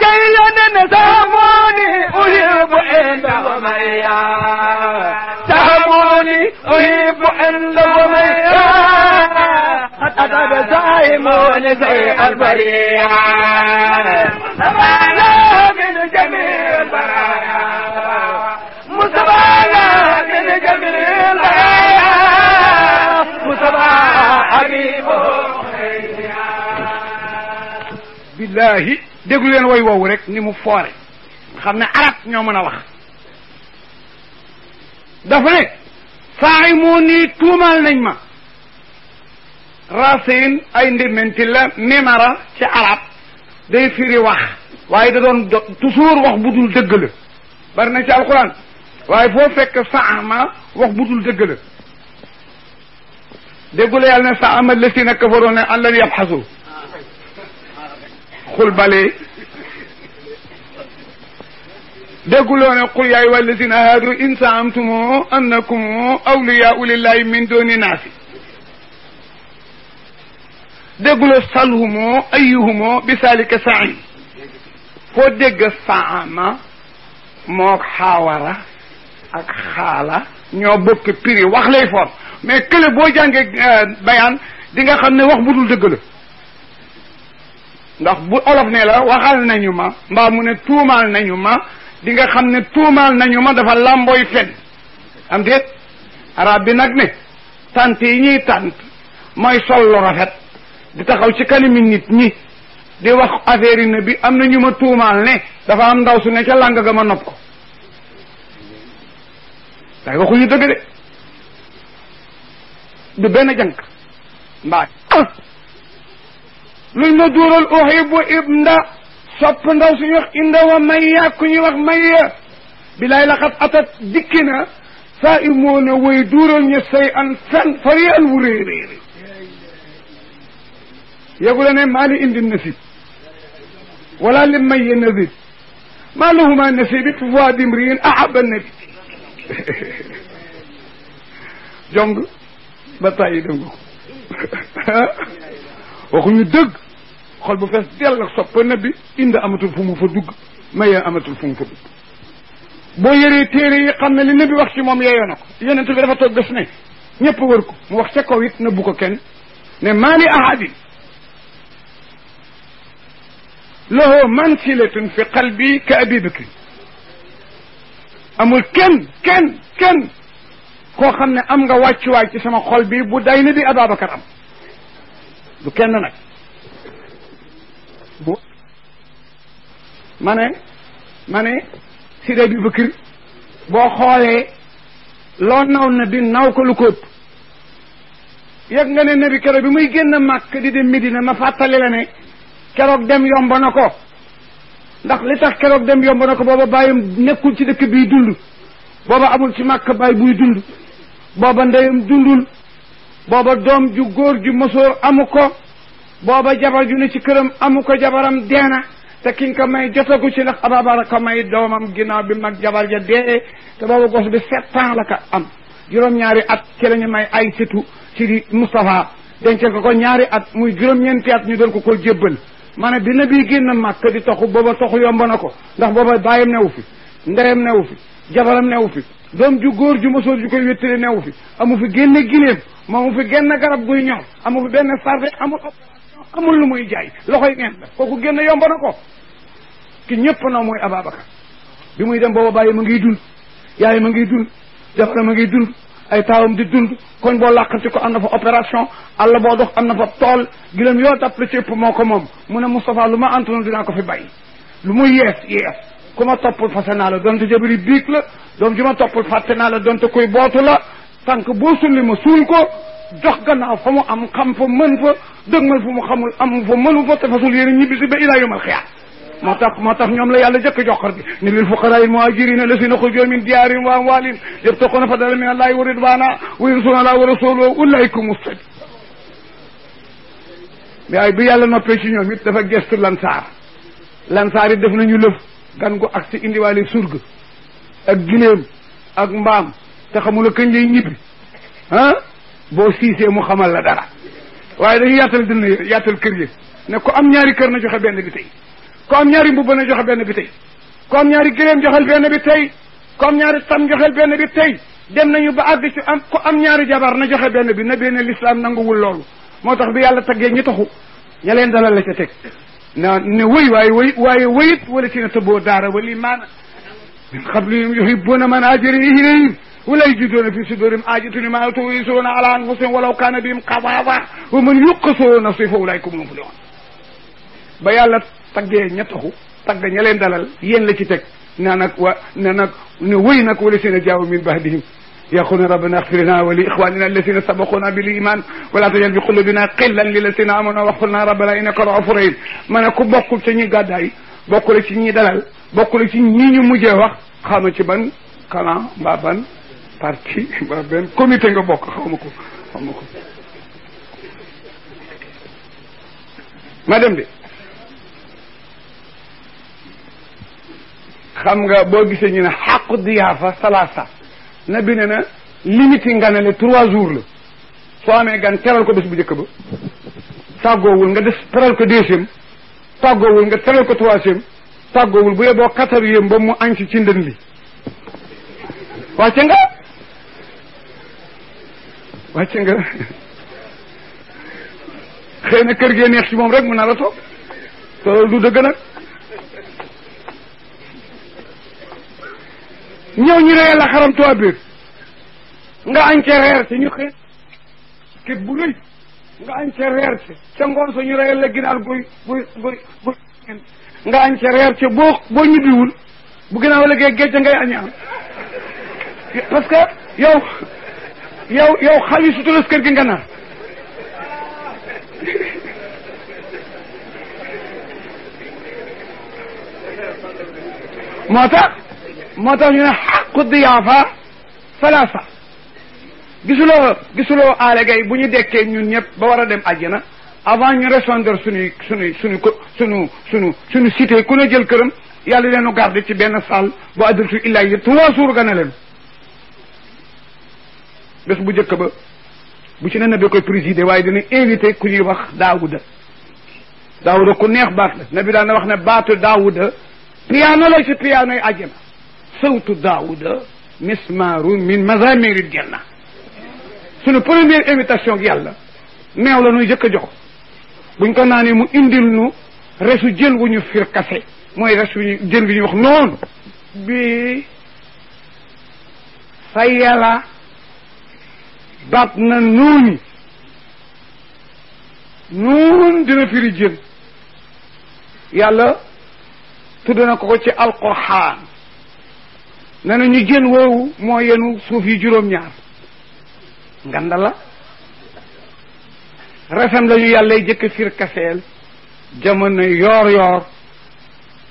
sayyidina Zaamuli uhibbu inda wa-mayya Zaamuli uhibbu inda wa-mayya qad adara zaahimuni zay al-bariyya Mustafa min jamiil baraaya Mustafa min jamiil baraaya Mustafa habiibu billahi déglu leen woy woowu rek ni mu foore xam ne arab ñoo mën a wax dafa ne saa yi moo nii tuumaal nañ ma racine ay ndimenti la memara ci arab day firi wax waaye da doon toujours wax bu dul dëgg la bari na ci alquran waaye foo fekk saama wax bu dul dëgg la déggu la yàlla ne saama lasina kafaru ne an lan yabxasu xul bale dégguloo ne qul yaa ayyuha allazina haadu in zaamtum annakum awliyaau lillahi min duni naasi dégguloo salhumo ayyuhumo bi salika saim foo dégg saama mook xaawara ak xaala ñoo bokk prix wax lay foon mais kële boo jàngee bayaan di nga xam ne wax bu dul dëgg la ndax bu olof ne la waxal nañu ma mbaa mu ne tuumaal nañu ma di nga xam ne tuumaal nañu ma dafa làmbooy fen am déet arab bi nag ne tant yi ñuy tant mooy sol lu rafet di taxaw ci kanami nit ñi di wax affaire yi ne bi am na ñu ma tuumaal ne dafa am ndaw su ne ca làng ga ma nopp ko day waxuñu dëgg de du benn jànk mbaa luñ ma duural uhibbu ibnda sopp ndaw suñuy wax inda wa mayya ku ñuy wax mayya bilaay laqad atat dikki na saa i moo ne woy duural ñu say an fen fari an wu réeréeri yegu la ne maa li indi nasib wala li mayya nasib maa lahuma nasibit fi fuaadi imriin ahaba nabi jong ba tàyyi dem nga ko waxuñu dëgg xol bu fees dell ak soppa nabi inda amatul fu mu fa dugg mayee amatul fu mu fa dugg boo yëree téere yi xam ne li nabi wax ci moom yeeyoo na ko yonent bi dafa toog bés ne ñëpp wër ko mu wax ca kaw it nëbbu ko kenn ne maa li ahadin lahu mansilatun fi qalbi ka abi bakri amul kenn koo xam ne am nga wàccuwaay ci sama xol bi bu day na bi Ababacar am du kenn nag bu ma ne Sidi Abubakar boo xoolee loo naw na bi naw ko lu ko ëpp yëg nga ne nabi keroog bi muy génn Màkk di dem Medina ma fàttali la ne keroog dem yomb na ko ndax li tax keroog dem yomb na ko booba bàyyam nekkul ci dëkk bii dund booba amul ci Màkk bàyyi buy dund booba ndeyam dundul booba doom ju góor ju mësoor amu ko booba jabar ju ne ci këram amu ko jabaram deena te kiñ ko may jotagu ci ndax Ababacar ko may doomam ginnaaw bi mag jabar ja dee te booba gos bi 7 ans la ko am juróom-ñaari at ci la ñu may ay situ ci di Moustapha dencal ko 2 at muy juróom-ñeenti at ñu doon ko jébbal ma ne bi na bii génn Màkka di toxu booba toxu yomb na ko ndax booba baayam newu fi ndeyam newu fi jabaram newu fi doom ju góor ju mësoor ju koy wéttali newu fi amu fi génne gileem moomu fi génn garab guy ñor amu fi benn sarde amul lu muy jaay loxoy neen la kooku génn yomb na ko ki ñëpp noo mooy Ababacar bi muy dem booba bàyyi ma ngiy dund yaay ma ngiy dund jabaram ma ngiy dund ay taawam di dund koñ boo làqati ko am na fa opération àll boo dox am na fa tool gilam yoo tapp la ci ëpp moo ko moom mu ne Moustapha lu ma antoon dinaa ko fi bàyyi lu muy yees ku ma toppul fase naa la donte jabari biig la doom ji ma toppul fàtte naa la donte koy bootu la tànk boo sulli ma suul ko jox gannaaw fa mu am xam fa mën fa dëgmal fu mu xamul am fa mënu fa te fasul yéen ñibbisi ba ilaa yawmal xiyaam moo tax ñoom la yàlla jëkk joxar bi ni lil fuqaraa al muhaajiriina lazina xurujuu min diyaarihim wa amwaalihim yabtaquuna fadlan min allaahi wa ridwaana wa yansuruuna allaaha wa rasuulahu ulaa'ika humu saadiquun waaye bi yàlla noppee ci ñoom it dafa gestu lansaar yi def nañu lëf gan gu ak si indiwaale surga ak gileem ak mbaam te xamula kañ lay ñibbi boo siisee mu xamal la dara waaye dañu yaatal kër yi ne ko am ñaari kër na joxe benn bi tey ko am ñaari mbubb na joxe benn bi tey ko am ñaari gileem joxel benn bi tey ko am ñaari tam joxel benn bi tey dem nañu ba àgg ci am ko am ñaari jabar na joxe benn bi na benn l'islam nanguwul loolu moo tax bi yàlla taggee ñi taxu ña leen dalal la ca teg ne wëy waaye wëyit wala si na tëboo daara wali maana min qablihim yuhibbuna man haajara ilayhim wala yajiduuna fi sudurihim haajatan mimmaa uutuu wa yu'thiruuna alaa anfusihim walaw kaana bihim khasaasa wa man yuuqa shuhha nafsihi fa ulaa'ika humul muflihuun ba yàlla taggee ña taxu tagg ña leen dalal yéen la ci teg ne wëy nag wala si na jaawu min ba'dihim يقولون ربنا اغفر لنا ولإخواننا الذين سبقونا بالإيمان ولا تجعل في قلوبنا غلا للذين آمنوا واغفر لنا ربنا إنك رؤوف رحيم ma ne ku bokkul ci ñi gàddaay bokkul ci ñi dalal bokkul ci ñi ñu mujjee wax xawma ci ban clan mbaa ban parti mbaa benn comité nga bokk xawma ko ma dem de xam nga boo gisee ñu ne xaqu diyaafa salaasa nabi ne na limite nganale 3 jours la soo amee gan teral ko bés bu njëkk ba tàggoowul nga des teral ko 2e tàggoowul nga teral ko 3e tàggoowul bu yeboo 4e ba mu añ ci ndën li wàcce nga xëy na kër gee neex ci moom rek mu nar a toog te loolu du dëgg nag ñëw ñu reyal la xaram tuwa biir nga añ ca reer ci ñu xëy kit bu rëy nga añ ca reer ci ca ngoon sa ñu reyal la ginaar guy nga añ ca reer ci boo ñibbiwul bu ginnaaw léegi géej ngay añaan parce que yow xaalis su tulas kër gi nga naan moo tax ñu ne xaqu diyaafa salaasa gisuloo aale gay bu ñu dekkee ñun ñëpp ba war a dem àjjana avant ñu répondre suñu cité ku ne jël këram yàlla leenu garde ci benn salle bu adrtu illaa yi 3 jours gana leen bés bu njëkk ba bu ci ne nabi koy présider waaye dina invité ku ñuy wax daawuda ku neex baat la nabi daan na wax ne baatu daawuda piano la ci piano yi àjjana sawtu daawuda mismaaru min mazamiri janna suñu première invitation ak yàlla meew la nuy jëkk a jox buñ ko naanee mu indil nu resu jën wu ñu firkase mooy resu jën bi ñu wax noonu bi sa yàlla baat na nuuni nuun dina firi jën yàlla tudd na ko ci alquraan ne na ñu jën woowu moo yenu suuf yi 9 nganda la resam lañu yàlla jëkk fir kaseel jamono yoor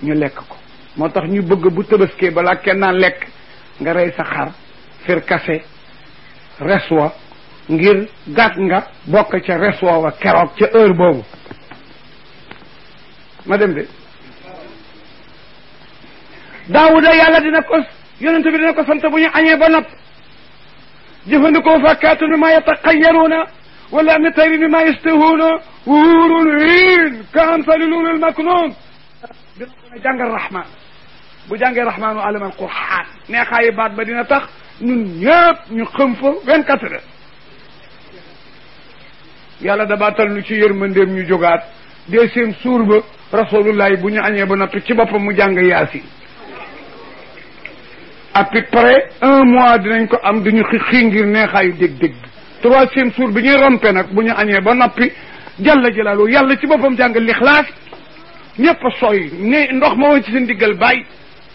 ñu lekk ko moo tax ñu bëgg bu tëbaskee balaa kenn naan lekk nga rey sa xar fir kase reswa ngir gàtt nga bokk ca res woowa keroog ca heure boobu ma dem de daawuda yàlla dina ko yonent bi dina ko sant bu ñu añee ba nopp jëfandikoo fakkaatu mi ma yataqayyaruuna wala mi tayri mi ma yastahuuna wuurul hiin ka amsali luulul maknuun dina ko ne jàngal rahmaan bu jàngee rahmaanu alamal qur'aan neexaayi baat ba dina tax ñun ñëpp ñu xam fa 24 heures yàlla dabaatal nu ci yërmandeem ñu jógaat deuxième suur ba rasulullah bu ñu añee ba nattu ci boppam mu jàng yaasin à peu près 1 mois dinañ ko am duñu xii ngir neexaayu dégg-dégg troisième suur bi ñuy rompe nag bu ñu añee ba noppi jalla jalaalu yàlla ci boppam jàng lixlaas ñëpp a sooy ne ndox ma woon ci seen diggal bàyyi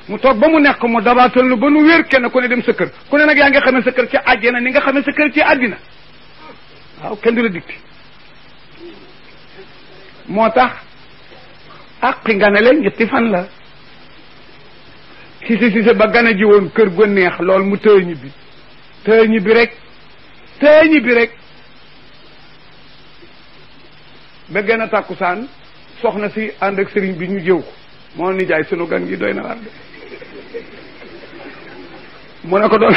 mu toog ba mu nekk mu dabaatal nu ba nu wér kenn ku ne dem sa kër ku ne nag yaa nga xamee sa kër ci àjjana ni nga xamee sa kër ci àddina waaw kenn du la dikti moo tax àqi nga ne leen ñetti fan la si ba gana ji woon kër gu neex lool mu tëye ñibbi rek ba gën a tàkkusaan soxna si ànd ak sëriñ bi ñu jëw ko moo ni jaay sunu gan gi doy na waar de mu ne ko doon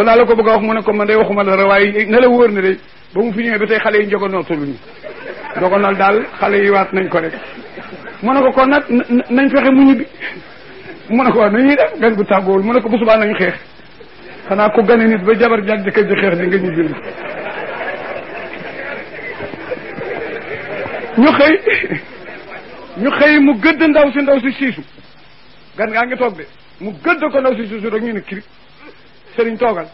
naa la ko bëgg a wax mu ne ko man day waxuma dara waaye na la wóor ne de ba mu fi ñëwee ba tey xale yi njogonootuluñu njogonal daal xale yi waat nañ ko rek mu ne ko kon nag nañ fexe mu ñibbi mu ne ko waaw nañuy def gan gu tàggoowul mu ne ko bu subaa nañu xeex xanaa ko gane nit ba jabar jag jëkkër ji xeex di nga ñibbi ñu xëy mu gëdd ndaw si siisu gan ngaa ngi toog de mu gëdd ko ndaw si siisu rek ñu ne kiri sëriñ toogal